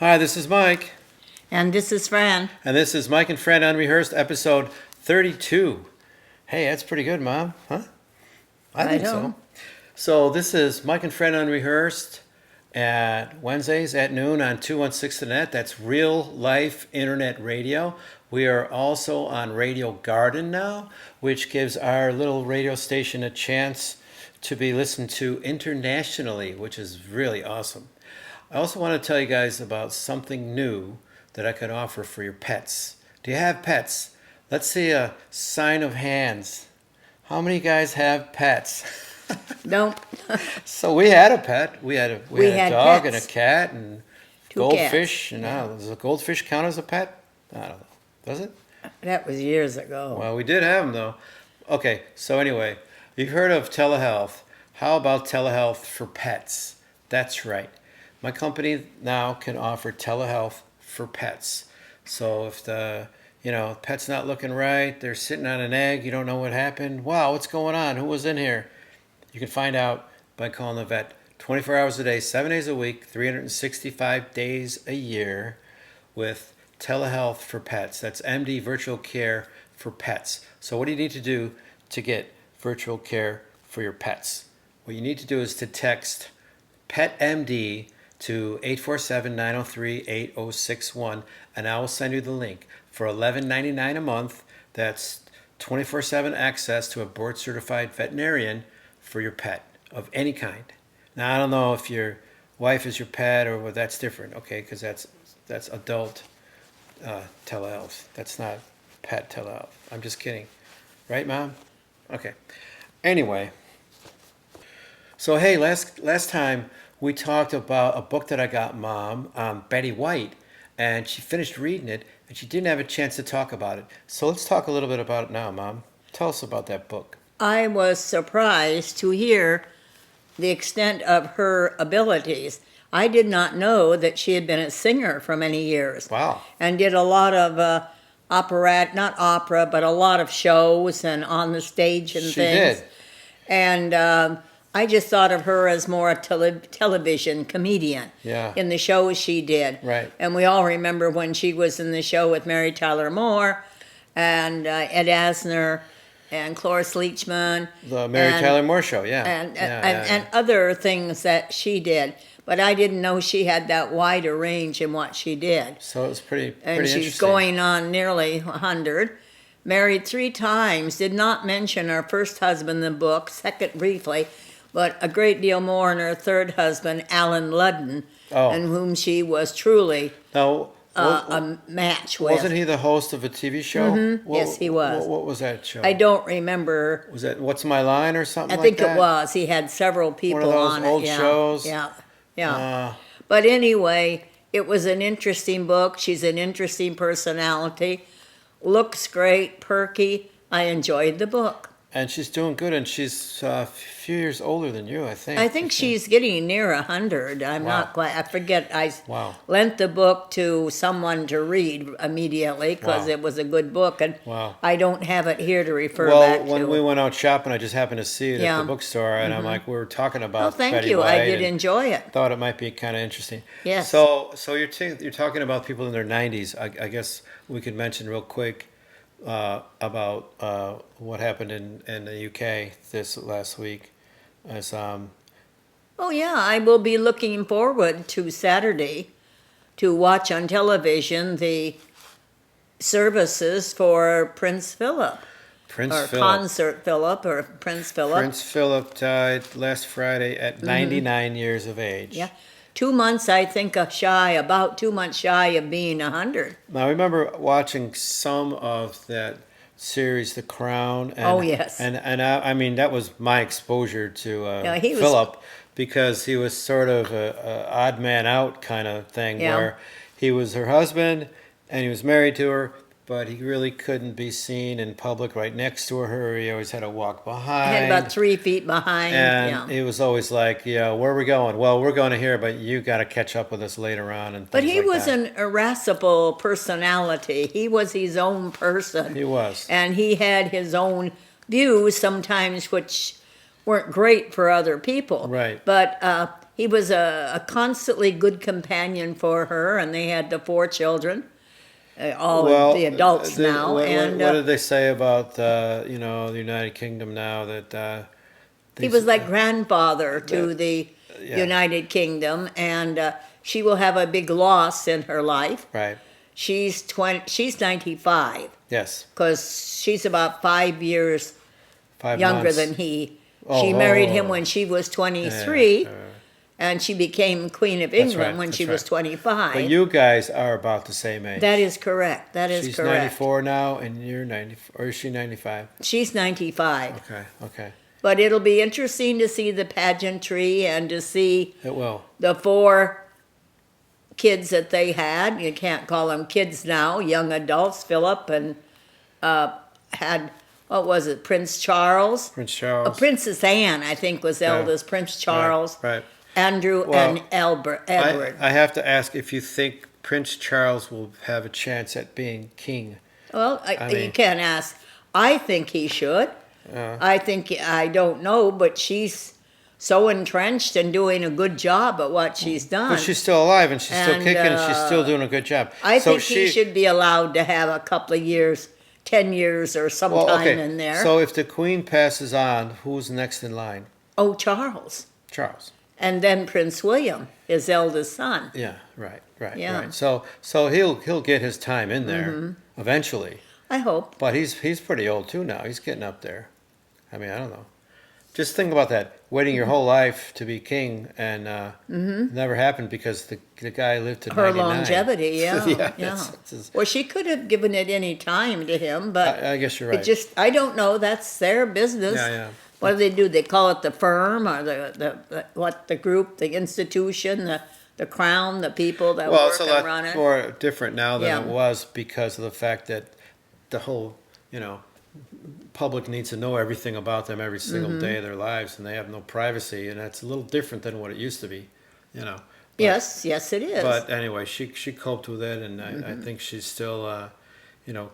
Hi, this is Mike. And this is Fran. And this is Mike and Fran Unrehearsed, episode 32. Hey, that's pretty good, Mom. Huh? I think so. So this is Mike and Fran Unrehearsed at Wednesdays at noon on 216 The Net. That's real life internet radio. We are also on Radio Garden now, which gives our little radio station a chance to be listened to internationally, which is really awesome. I also want to tell you guys about something new that I could offer for your pets. Do you have pets? Let's see a sign of hands. How many guys have pets? Nope. So we had a pet. We had a dog pets. and a cat and Two goldfish. cats. Does a goldfish count as a pet? I don't know. Does it? That was years ago. Well, we did have them though. Okay, so anyway, you've heard of telehealth. How about telehealth for pets? That's right. My company now can offer telehealth for pets. So if the pet's not looking right, they're sitting on an egg, you don't know what happened. Wow, what's going on? Who was in here? You can find out by calling the vet 24 hours a day, 7 days a week, 365 days a year with telehealth for pets. That's MD virtual care for pets. So what do you need to do to get virtual care for your pets? What you need to do is to text PetMD to 847-903-8061, and I will send you the link for $11.99 a month. That's 24/7 access to a board-certified veterinarian for your pet of any kind. Now, I don't know if your wife is your pet or what. That's different, okay? Because that's adult telehealth. That's not pet telehealth. I'm just kidding, right, Mom? Okay. Anyway, so hey, last time we talked about a book that I got Mom, Betty White, and she finished reading it, and she didn't have a chance to talk about it. So let's talk a little bit about it now, Mom. Tell us about that book. I was surprised to hear the extent of her abilities. I did not know that she had been a singer for many years. Wow. And did a lot of not opera, but a lot of shows and on the stage and She things. did. And I just thought of her as more a television comedian in the shows she did. Right. And we all remember when she was in the show with Mary Tyler Moore and Ed Asner and Cloris Leachman. The Mary Tyler Moore Show, yeah. And other things that she did. But I didn't know she had that wide a range in what she did. So it was pretty And she's interesting. going on nearly 100. Married 3 times. Did not mention her first husband in the book, second briefly, but a great deal more in her third husband, Alan Ludden, and whom she was truly a match with. Wasn't he the host of a TV show? Mm-hmm. Yes, he was. What was that show? I don't remember. Was that What's My Line or something I like that? think it was. He had several people One of those on old it. shows? Yeah. But anyway, it was an interesting book. She's an interesting personality. Looks great, perky. I enjoyed the book. And she's doing good, and she's a few years older than you, I think. I think she's getting near 100. I'm not quite. I forget. I lent the book to someone to read immediately because it was a good book, and I don't have it here to refer back to. Well, when we went out shopping, I just happened to see it at the bookstore, and I'm like, we were talking about Betty White. Thank you. I did enjoy it. Thought it might be kind of interesting. Yes. So you're talking about people in their 90s. I guess we could mention real quick about what happened in the UK this last week. I will be looking forward to Saturday to watch on television the services for Prince Philip. Consort Philip or Prince Philip. Prince Philip died last Friday at 99 years of age. Yeah. 2 months, I think, about 2 months shy of being 100. Now, I remember watching some of that series, The Crown. And, yes. And I mean, that was my exposure to he Philip, because he was sort of a odd man out kind of thing, where he was her husband and he was married to her, but he really couldn't be seen in public right next to her. He always had to walk behind. He had about 3 feet behind. And he was always like, where are we going? Well, we're going to here, but you got to catch up with us later on. But he was an irascible personality. He was his own person. He was. And he had his own views sometimes which weren't great for other people. Right. But he was a constantly good companion for her, and they had the 4 children, all of the adults now. And what did they say about the United Kingdom now that he these, was like grandfather to the yeah, United Kingdom, and she will have a big loss in her life. right? She's 20. She's 95 Yes, because she's about 5 years 5 months. younger than he. Oh, She oh, married oh, him oh. when she was Yeah, 23, and she became Queen of England right. when That's she was right. 25. But you guys are about the same age. That is correct. That is She's correct. 94 now, and you're 90, or is she 95? She's 95. Okay, okay. But it'll be interesting to see the pageantry and to see It will. the 4 kids that they had. You can't call them kids now, young adults. Philip and had, what was it, Prince Charles? Prince Charles. Princess Anne, I think, was eldest. Prince Charles, Right. Andrew, Well, and Edward. I have to ask if you think Prince Charles will have a chance at being king. Well, I mean- you can't ask. I think he should. I don't know, but she's so entrenched and doing a good job at what she's done. But she's still alive and she's still And, kicking and she's still doing a good job. I So think he should be allowed to have a couple of years, 10 years or some time in there. So if the Queen passes on, who's next in line? Oh, Charles. Charles. And then Prince William, his eldest son. Yeah, right. Yeah. Right. So he'll get his time in there eventually. I hope. But he's pretty old too now. He's getting up there. I mean, I don't know. Just think about that. Waiting your whole life to be king and never happened because the guy lived to Her 99. longevity, yeah. It's Well, she could have given it any time to him, but I guess you're right. it just, I don't know. That's their business. Yeah. What do they do? They call it the firm or the group, the institution, the crown, the people that Well, work it's a and run lot it. more different now than Yeah. it was because of the fact that the whole, public needs to know everything about them every single day of their lives, and they have no privacy, and that's a little different than what it used to be, But, Yes, it is. But anyway, she coped with it, and I think she's still,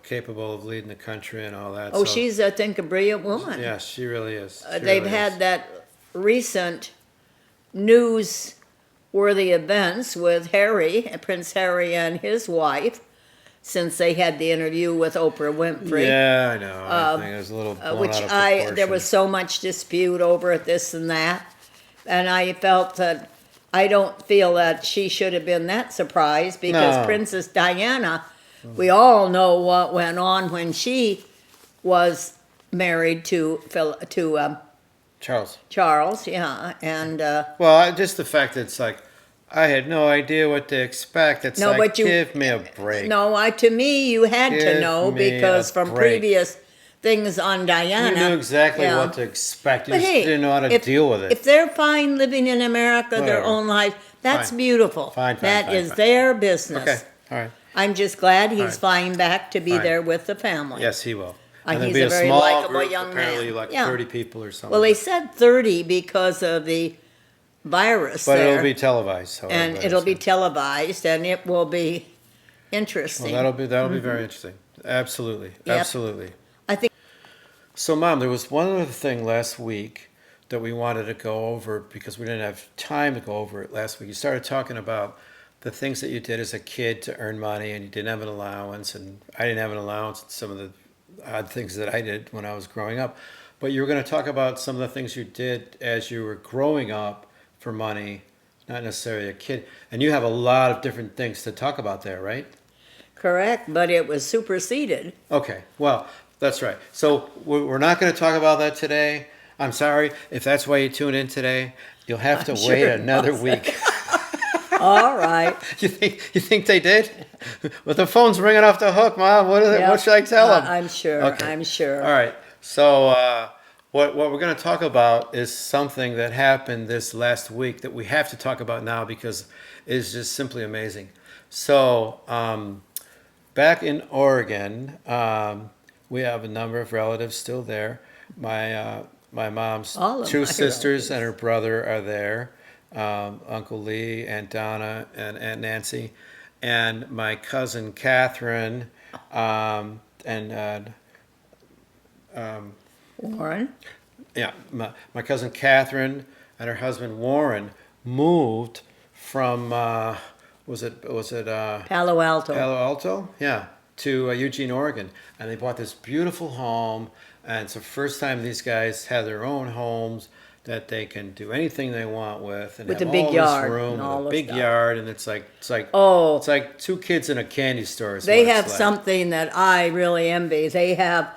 capable of leading the country and all that. Oh, so, she's, I think, a brilliant woman. yeah, she really is. She They've really had is. that recent news-worthy events with Prince Harry and his wife, since they had the interview with Oprah Winfrey. Yeah, I know. I think it was a little blown Which out of there proportion. was so much dispute over this and that, and I felt that I don't feel that she should have been that surprised because No. Princess Diana, we all know what went on when she was married to Charles. Charles, yeah, and Well, just the fact that it's like, I had no idea what to expect. It's No, like, but give me a break. no, to me you had to Give know me because a from break. previous things on Diana, You knew exactly yeah. what to expect. You But just hey, didn't know how to if, deal with it. If they're fine living in America, their Whatever. own life, that's Fine. beautiful. Fine, That is fine. their business. Okay, all right. I'm just glad he's right. flying back to be Fine. there with the family. Yes, he will. And he's there'll be a very small likable group, young apparently man. like Yeah. 30 people or something. Well, they said 30 because of the virus but there. it'll be televised. So and everybody it'll be sees. televised, and it will be interesting. Well, that'll be very interesting. Absolutely, Yep. absolutely. I think So, Mom, there was one other thing last week that we wanted to go over because we didn't have time to go over it last week. You started talking about the things that you did as a kid to earn money, and you didn't have an allowance, and I didn't have an allowance, and some of the odd things that I did when I was growing up. But you were going to talk about some of the things you did as you were growing up for money, not necessarily a kid. And you have a lot of different things to talk about there, right? correct, but it was superseded. Okay, well, that's right. So we're not going to talk about that today. I'm sorry if that's why you tuned in today. You'll have to I'm wait sure another it week. All right. You think they did? But the phone's ringing off the hook, Mom. Yeah. What should I tell them? I'm sure. Okay. I'm sure. All right. So what we're going to talk about is something that happened this last week that we have to talk about now because it's just simply amazing. So back in Oregon, we have a number of relatives still there. My mom's All of two my sisters and her brother are there. Uncle Lee, Aunt Donna, and Aunt Nancy, and my cousin Catherine, and Warren. yeah, my cousin Catherine and her husband Warren moved from was it Palo Alto. Palo Alto? Yeah, to Eugene, Oregon, and they bought this beautiful home. And it's the first time these guys have their own homes that they can do anything they want with, and With have a big all yard this room, and with all a the big stuff. yard, and it's like Oh. it's like two kids in a candy store. Is They what it's have like. something that I really envy. They have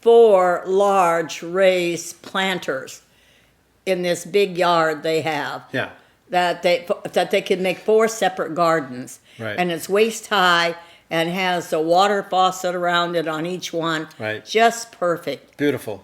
4 large raised planters in this big yard they have. Yeah, That they can make 4 separate gardens. Right. And it's waist high and has a water faucet around it on each one. Right. Just perfect. beautiful,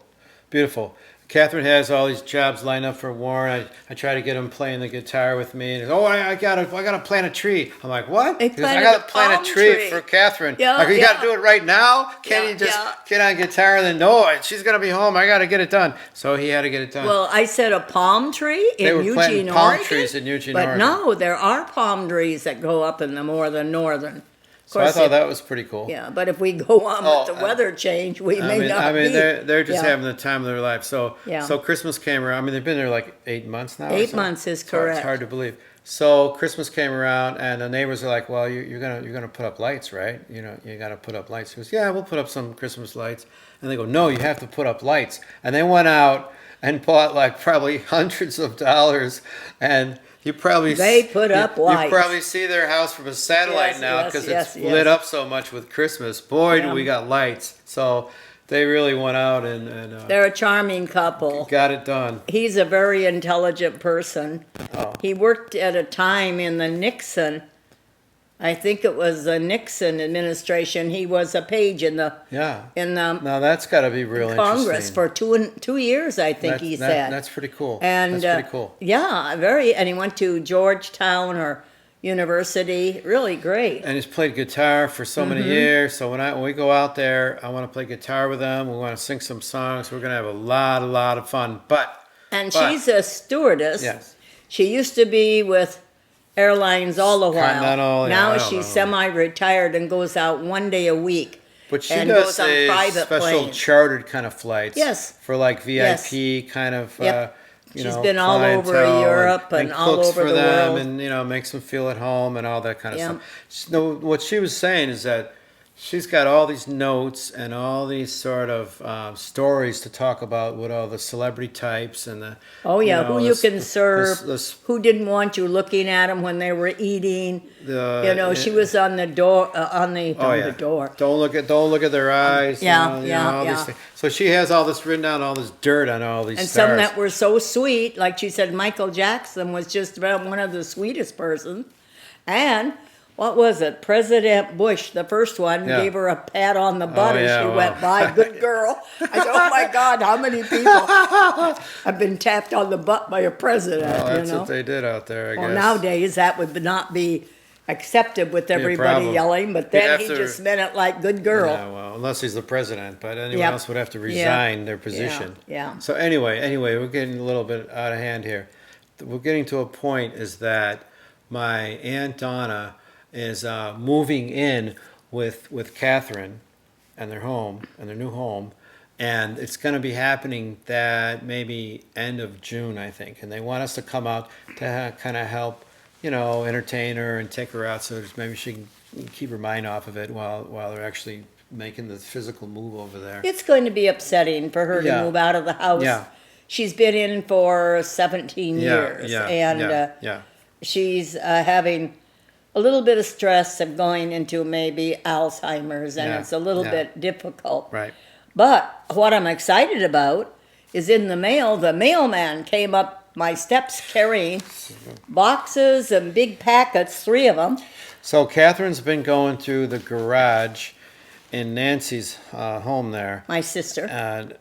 beautiful. Catherine has all these jobs lined up for Warren. I try to get him playing the guitar with me, and he's, I gotta plant a tree. I'm like, what? They He goes, I planted gotta a plant palm a tree tree. for Catherine. Yeah, Like, you yeah. gotta do it right now. Can't Yeah, you just yeah. get on guitar and then no? She's gonna be home. I gotta get it done. So he had to get it done. Well, I said a palm tree in They were planting Eugene, palm Oregon. trees in Eugene, but Oregon. no, there are palm trees that go up in the more than northern. Of So I course, thought that was pretty cool. yeah, but if we go on Oh, with the weather change, we I may mean, not be. they're just Yeah. having the time of their life. So, Yeah. so Christmas came around. I mean, they've been there like 8 months now. or 8 so. months is It's hard- correct. It's hard to believe. So Christmas came around, and the neighbors are like, "Well, you're gonna put up lights, right? You know, you got to put up lights." He goes, "Yeah, we'll put up some Christmas lights." And they go, "No, you have to put up lights." And they went out and bought like probably hundreds of dollars, and you probably They put up lights. You probably see their house from a satellite Yes, now yes, because yes, it's lit yes. up so much with Christmas. Boy, do Yeah. we got lights! So they really went out and They're a charming couple. got it done. He's a very intelligent person. Oh. He worked at a time in the Nixon, I think it was the Nixon administration. He was a page in the Yeah. Congress Now that's got to be real interesting. for 2 years, I think he said. That's pretty cool. And that's pretty cool. yeah, and he went to Georgetown or University. Really great. And he's played guitar for so many Mm-hmm. years. So when we go out there, I want to play guitar with them. We want to sing some songs. We're gonna have a lot of fun. But And but- she's a stewardess. yes, She used to be with airlines all the while. Continental, yeah, I Now don't she's know. semi-retired and goes out one day a week. but she and does goes on a private special planes. chartered kind of flights. Yes. For like VIP kind of. Yep. You She's know, been all over clientele Europe and all cooks over for the them world. and makes them feel at home and all that kind of Yeah. stuff. No, what she was saying is that she's got all these notes and all these sort of stories to talk about with all the celebrity types and the. Oh yeah, who you this- can serve, this- who didn't want you looking at them when they were eating. the- She was on the door, on the door. Don't look at their eyes. Yeah, all yeah. these things. So she has all this written down, all this dirt on all these And stars. some that were so sweet, like she said, Michael Jackson was just about one of the sweetest persons. And what was it? President Bush, the first one, Yeah. gave her a pat on the butt Oh, as yeah, she well. went by. Good girl. I said, oh my God, how many people have been tapped on the butt by a president? Well, that's you know? what they did out there, I Well, guess. nowadays that would not be accepted with a everybody problem. yelling, but You'd then have he to- just meant it like good girl. Yeah, well, unless he's the president, but anyone Yep. else would have to Yeah. resign their position. Yeah. So anyway, we're getting a little bit out of hand here. We're getting to a point is that my Aunt Donna is moving in with Catherine and their home and their new home, and it's going to be happening that maybe end of June, I think, and they want us to come out to kind of help, entertain her and take her out so that maybe she can keep her mind off of it while they're actually making the physical move over there. It's going to be upsetting for her Yeah. to move out of the house. Yeah. She's been in for 17 years, and yeah. she's having a little bit of stress of going into maybe Alzheimer's, and Yeah, it's a little yeah. bit difficult. Right. But what I'm excited about is in the mail, the mailman came up my steps carrying boxes and big packets, 3 of them. So Catherine's been going through the garage in Nancy's home there. My sister.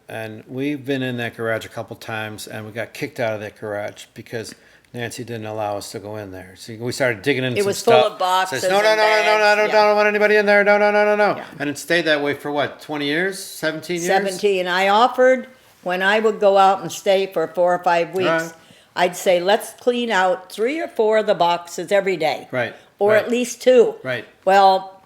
And we've been in that garage a couple times, and we got kicked out of that garage because Nancy didn't allow us to go in there. So we started digging into It some was stuff. full of boxes Says, no, and I bags, don't want anybody in there. No. Yeah. And it stayed that way for what, 20 years? 17 years? 17. I offered when I would go out and stay for 4 or 5 weeks, Right. I'd say, let's clean out 3 or 4 of the boxes every day. Right. Or right, at least 2. Right. Well,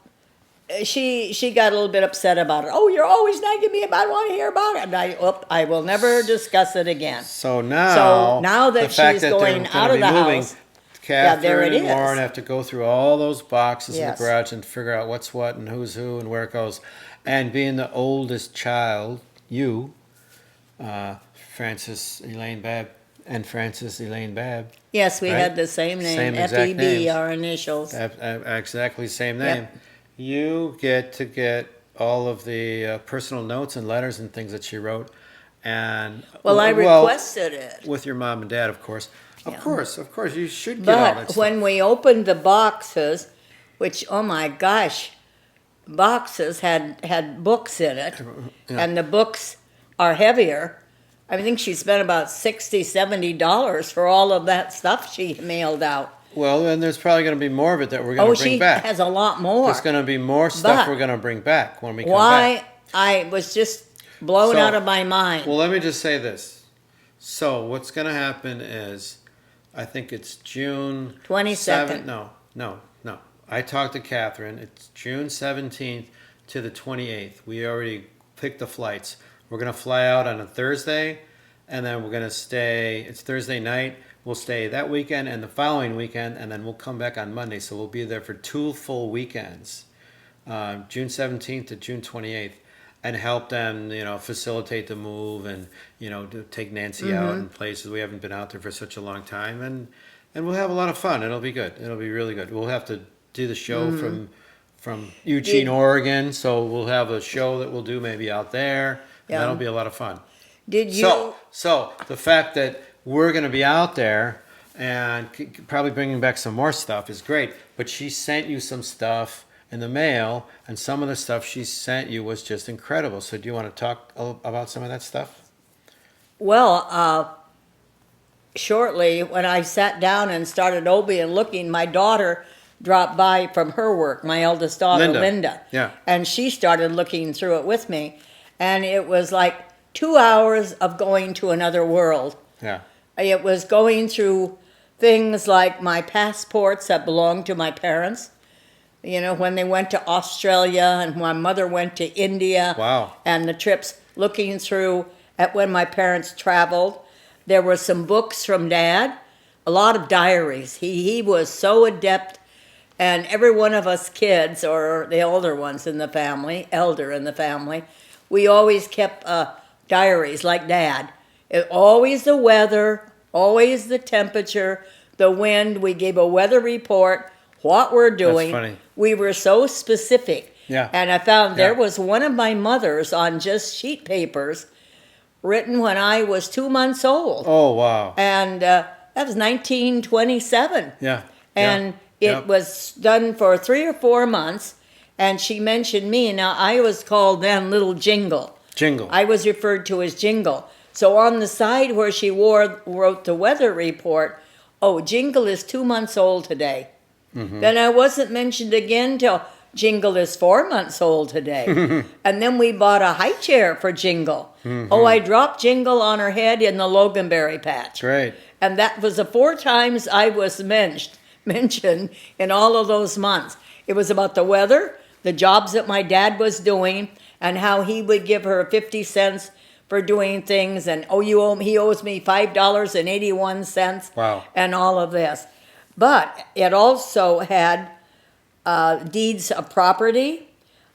she got a little bit upset about it. Oh, you're always nagging me about. I want to hear about it. And I will never discuss it again. So now, So now that the fact she's that going they're out going of to the be moving, house, there Catherine it and Lauren is. have to go through all those boxes in the Yes. garage and figure out what's what and who's who and where it goes. And being the oldest child, you, Frances Elaine Babb, and Frances Elaine Babb, Yes, we right? had the same name. Same exact FEB, names. our initials. Exactly same Yep. name. You get to get all of the personal notes and letters and things that she wrote, and Well, I requested it. with your mom and dad, of course. Yeah. Of course, you should get all that But stuff. when we opened the boxes, which, oh my gosh, boxes had books in it, Yeah. and the books are heavier. I think she spent about $60, $70 for all of that stuff she mailed out. Well, and there's probably going to be more of it that we're going Oh, to bring she back. has a lot more. There's going to be more stuff But we're going to bring back when we come Why back. I was just blown So, out of my mind. Well, let me just say this. So what's going to happen is, I think it's June 22nd. No. I talked to Catherine. It's June 17th to the 28th. We already picked the flights. We're going to fly out on a Thursday, and then we're going to stay. It's Thursday night. We'll stay that weekend and the following weekend, and then we'll come back on Monday. So we'll be there for 2 full weekends, June 17th to June 28th, and help them, facilitate the move and, to take Nancy out in places. We haven't been out there for such a long time, and we'll have a lot of fun. It'll be good. It'll be really good. We'll have to do the show from Eugene, Oregon. So we'll have a show that we'll do maybe out there. Yeah. And that'll be a lot of fun. Did you? So the fact that we're going to be out there and probably bringing back some more stuff is great. But she sent you some stuff in the mail, and some of the stuff she sent you was just incredible. So do you want to talk about some of that stuff? Well, shortly when I sat down and started and looking, my daughter dropped by from her work, my eldest daughter, Linda. Yeah. And she started looking through it with me. And it was like 2 hours of going to another world. Yeah. It was going through things like my passports that belonged to my parents. When they went to Australia and my mother went to India. Wow. And the trips, looking through at when my parents traveled. There were some books from Dad, a lot of diaries. He was so adept, and every one of us kids, or the elder in the family, we always kept diaries like Dad. Always the weather, always the temperature, the wind. We gave a weather report, what we're doing. That's funny. We were so specific. Yeah. And I found there Yeah. was one of my mother's on just sheet papers, written when I was 2 months old. Oh, wow. And that was 1927. Yeah. And Yeah. it was done for 3 or 4 months. And she mentioned me. Now, I was called then Little Jingle. Jingle. I was referred to as Jingle. So on the side where she wrote the weather report, oh, Jingle is 2 months old today. Mm-hmm. Then I wasn't mentioned again till Jingle is 4 months old today. And then we bought a high chair for Jingle. Mm-hmm. Oh, I dropped Jingle on her head in the Loganberry patch. Great. And that was the 4 times I was mentioned in all of those months. It was about the weather, the jobs that my dad was doing, and how he would give her 50 cents for doing things, and he owes me $5.81. Wow. And all of this. But it also had deeds of property,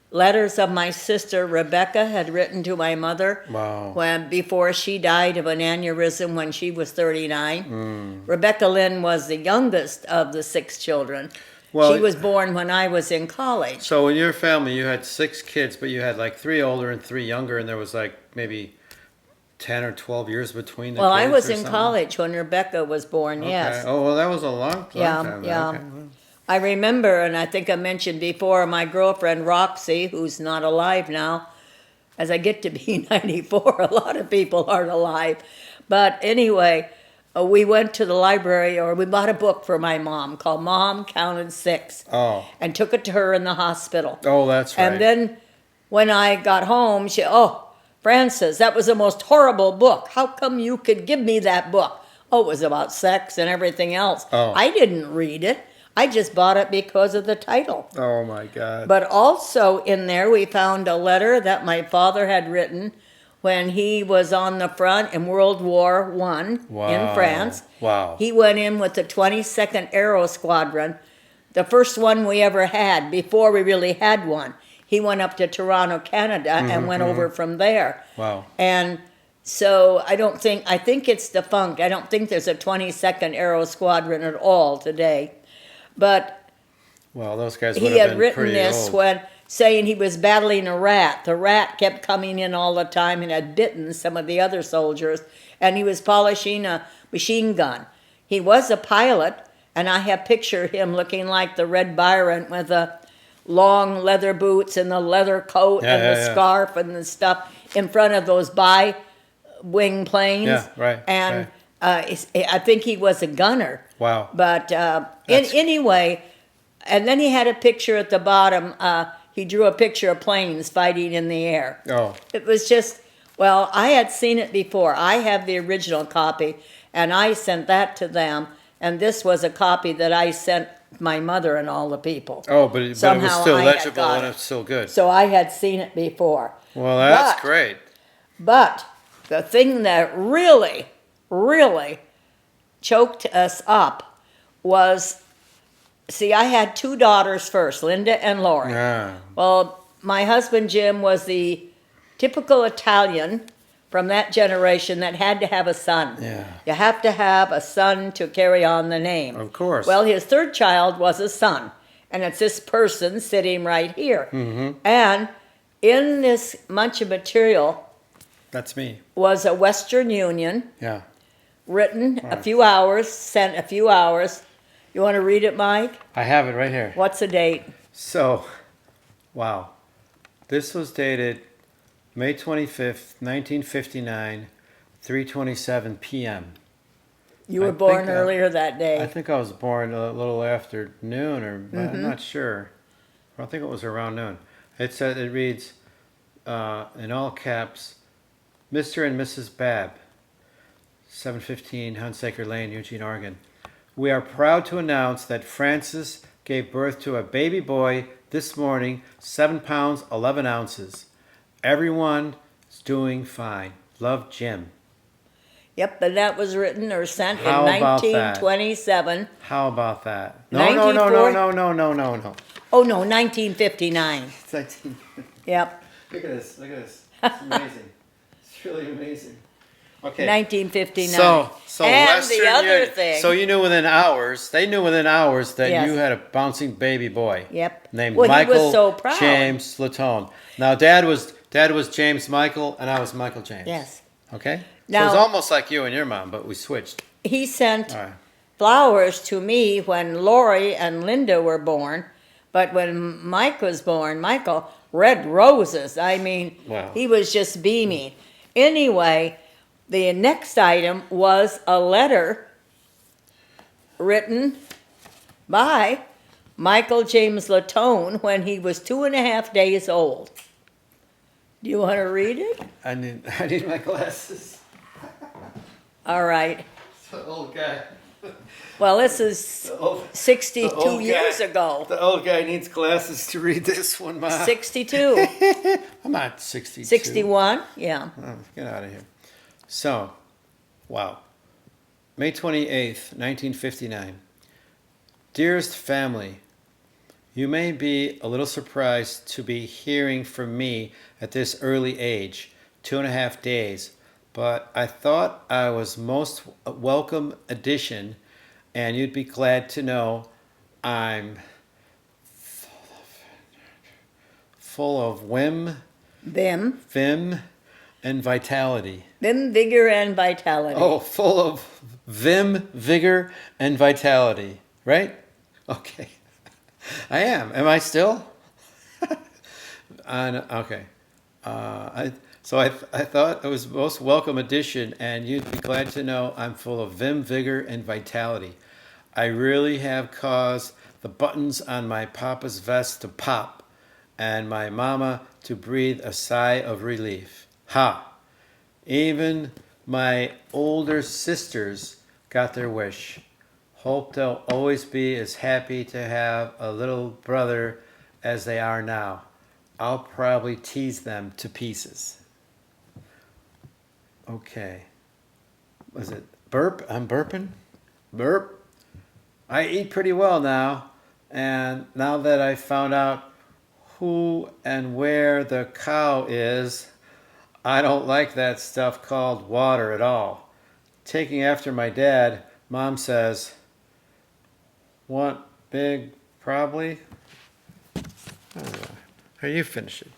letters of my sister Rebecca had written to my mother. Wow. Before she died of an aneurysm when she was 39. Rebecca Lynn was the youngest of the 6 children. Well, she was born when I was in college. So in your family, you had 6 kids, but you had like 3 older and 3 younger, and there was like maybe 10 or 12 years between the Well, kids I was or in something? college when Rebecca was born, Okay. yes. Oh, well, that was a long Yeah, time. yeah. Okay. I remember, and I think I mentioned before, my girlfriend Roxy, who's not alive now, as I get to be 94, a lot of people aren't alive. But anyway, we went to the library, or we bought a book for my mom called Mom Counted 6. Oh. And took it to her in the hospital. Oh, that's right. And then when I got home, Frances, that was the most horrible book. How come you could give me that book? Oh, it was about sex and everything else. Oh. I didn't read it. I just bought it because of the title. Oh my God. But also in there, we found a letter that my father had written when he was on the front in World War I in France. Wow. He went in with the 22nd Aero Squadron, the first one we ever had before we really had one. He went up to Toronto, Canada, and went over from there. Wow. And so I think it's defunct. I don't think there's a 22nd Aero Squadron at all today. But Well, those guys would he have had been written pretty this old. when saying he was battling a rat. The rat kept coming in all the time and had bitten some of the other soldiers, and he was polishing a machine gun. He was a pilot, and I have pictured him looking like the Red Byron with the long leather boots and the leather coat and the scarf and the stuff in front of those bi-wing planes. Yeah, right. And right. I think he was a gunner. Wow. But anyway, and then he had a picture at the bottom. He drew a picture of planes fighting in the air. Oh. It was just, well, I had seen it before. I have the original copy, and I sent that to them. And this was a copy that I sent my mother and all the people. Oh, but it was Somehow still I had legible got and it. it's still good. So I had seen it before. Well, that's But- great. But the thing that really, really choked us up was, see, I had two daughters first, Linda and Lori. Yeah. Well, my husband Jim was the typical Italian from that generation that had to have a son. Yeah. You have to have a son to carry on the name. Of course. Well, his third child was a son, and it's this person sitting right here. Mm-hmm. And in this bunch of material That's me. was a Western Union Yeah. written a few hours, sent a few hours. You want to read it, Mike? I have it right here. What's the date? So, wow. This was dated May 25th, 1959, 3:27 p.m. You were I born think, earlier that day. I think I was born a little after noon, or I'm not sure. I think it was around noon. It reads in all caps, Mr. and Mrs. Babb, 715 Hunsaker Lane, Eugene, Oregon. We are proud to announce that Francis gave birth to a baby boy this morning, 7 pounds 11 ounces. Everyone is doing fine. Love, Jim. Yep, and that was written or sent How in about that? 1927. How about that? No, no, no, no, 1940 no, no, no, no, no. Oh, no, 1959. It's 19. Yep, Look at this. Look at this. It's amazing. It's really amazing. Okay. 1959. So and Western the other Union- thing. So you knew within hours. They knew within hours that Yes. you had a bouncing baby boy. Yep. Named Well, he Michael was so proud. James Latone. Now Dad was James Michael, and I was Michael James. Yes. Okay. So Now- it was almost like you and your mom, but we switched. He sent All right. flowers to me when Lori and Linda were born, but when Mike was born, Michael, red roses. I mean, Wow. he was just beaming. Anyway, the next item was a letter written by Michael James Latone when he was 2.5 days old. Do you want to read it? I need my glasses. All right. The old guy. Well, this is The old 62 old years guy. ago. The old guy needs glasses to read this one, Ma. 62. I'm not 62. 61, yeah. Oh, get out of here. So, wow. May 28th, 1959. Dearest family, you may be a little surprised to be hearing from me at this early age, 2.5 days, but I thought I was most welcome addition, and you'd be glad to know I'm full of vim, and vitality. Vim, vigor, and vitality. Oh, full of vim, vigor, and vitality. Right? Okay. I am. Am I still? Okay. I thought it was most welcome addition, and you'd be glad to know I'm full of vim, vigor, and vitality. I really have caused the buttons on my papa's vest to pop, and my mama to breathe a sigh of relief. Ha! Even my older sisters got their wish. Hope they'll always be as happy to have a little brother as they are now. I'll probably tease them to pieces. Okay. Was it burp? I'm burping? Burp. I eat pretty well now, and now that I found out who and where the cow is, I don't like that stuff called water at all. Taking after my dad, Mom says, "Want big, probably?" How you finish it?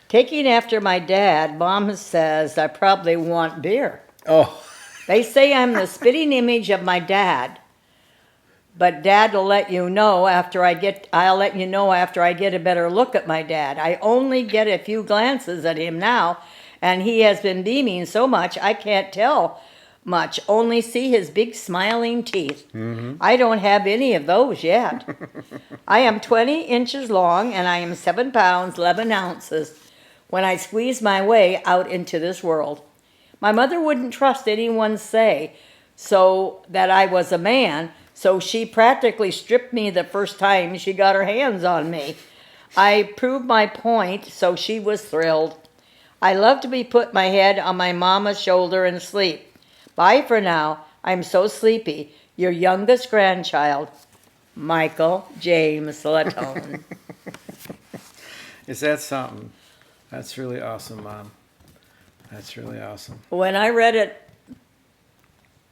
Taking after my dad, Mom says I probably want beer. Oh, They say I'm the spitting image of my dad. But Dad will let you know I'll let you know after I get a better look at my dad. I only get a few glances at him now, and he has been beaming so much I can't tell much, only see his big smiling teeth. I don't have any of those yet. I am 20 inches long, and I am 7 pounds, 11 ounces when I squeeze my way out into this world. My mother wouldn't trust anyone say so that I was a man, so she practically stripped me the first time she got her hands on me. I proved my point, so she was thrilled. I love to be put my head on my mama's shoulder and sleep. Bye for now. I'm so sleepy. Your youngest grandchild, Michael James Latone. is that something? That's really awesome, Mom. That's really awesome. When I read it,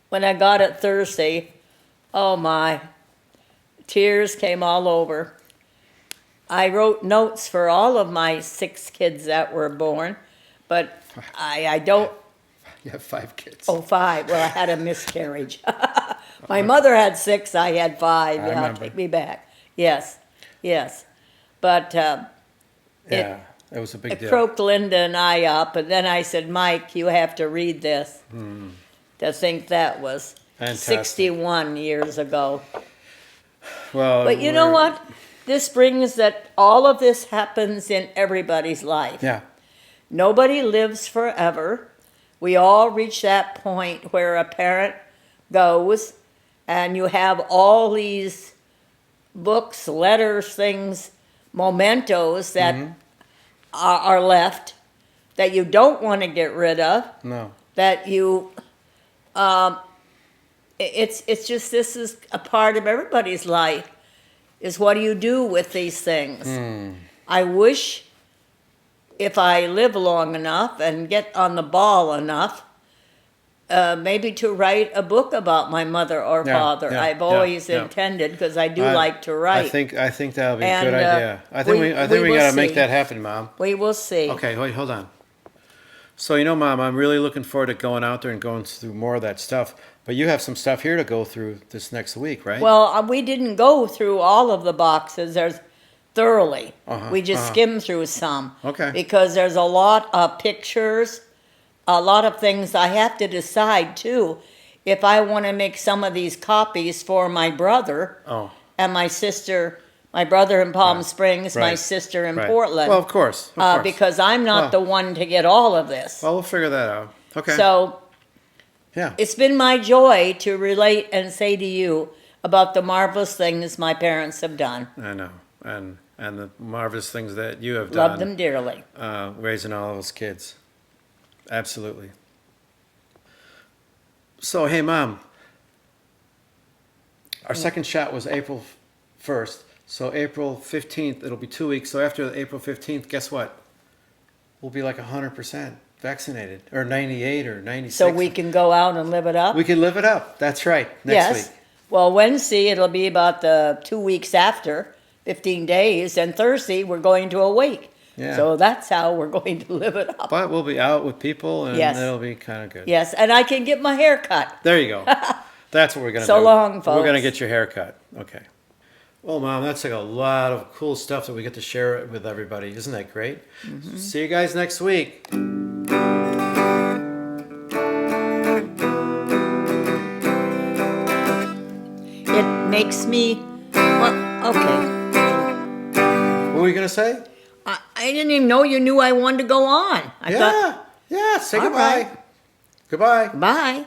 when I got it Thursday, oh my, tears came all over. I wrote notes for all of my 6 kids that were born, but I don't. You have 5 kids. Oh, 5. Well, I had a miscarriage. My mother had 6. I had 5. I remember. Take me back. Yes, yes. But Yeah, it was a big it deal. croaked Linda and I up, and then I said, Mike, you have to read this. To think that was Fantastic. 61 years ago. Well, But you know what? This brings that all of this happens in everybody's life. Yeah. Nobody lives forever. We all reach that point where a parent goes, and you have all these books, letters, things, mementos that are left that you don't want to get rid of. No. That you, it's just, this is a part of everybody's life, is what do you do with these things? I wish, if I live long enough and get on the ball enough, maybe to write a book about my mother or father. I've always intended, because I do like to write. I think that'll be a And, good idea. I think we will got to make see. that happen, Mom. We will see. Okay, wait, hold on. So, you know, Mom, I'm really looking forward to going out there and going through more of that stuff. But you have some stuff here to go through this next week, right? Well, we didn't go through all of the boxes. There's thoroughly. We just skimmed through some. Okay. Because there's a lot of pictures, a lot of things. I have to decide, too, if I want to make some of these copies for my brother and my sister, my brother in Palm Springs, my sister in Portland. Well, of course. Because I'm not the one to get all of this. Well, we'll figure that out. Okay. So yeah. it's been my joy to relate and say to you about the marvelous things my parents have done. I know. And the marvelous things that you have done. Love them dearly. Raising all those kids. Absolutely. So, hey, Mom. Our second shot was April 1st. So April 15th, it'll be 2 weeks. So after April 15th, guess what? We'll be like 100% vaccinated. Or 98 or 96. So we can go out and live it up? We can live it up. That's right. Next week. Well, Wednesday, it'll be about the 2 weeks after, 15 days. And Thursday, we're going to a wake. Yeah. So that's how we're going to live it up. But we'll be out with people, and Yes. it'll be kind of good. Yes, and I can get my hair cut. There you go. That's what we're going to do. So long, We're folks. going to get your hair cut. Okay. Well, Mom, that's like a lot of cool stuff that we get to share with everybody. Isn't that great? See you guys next week. It makes me, well, okay. What were you going to say? I didn't even know you knew I wanted to go on. I thought, Yeah. Say All goodbye. right. Goodbye. bye.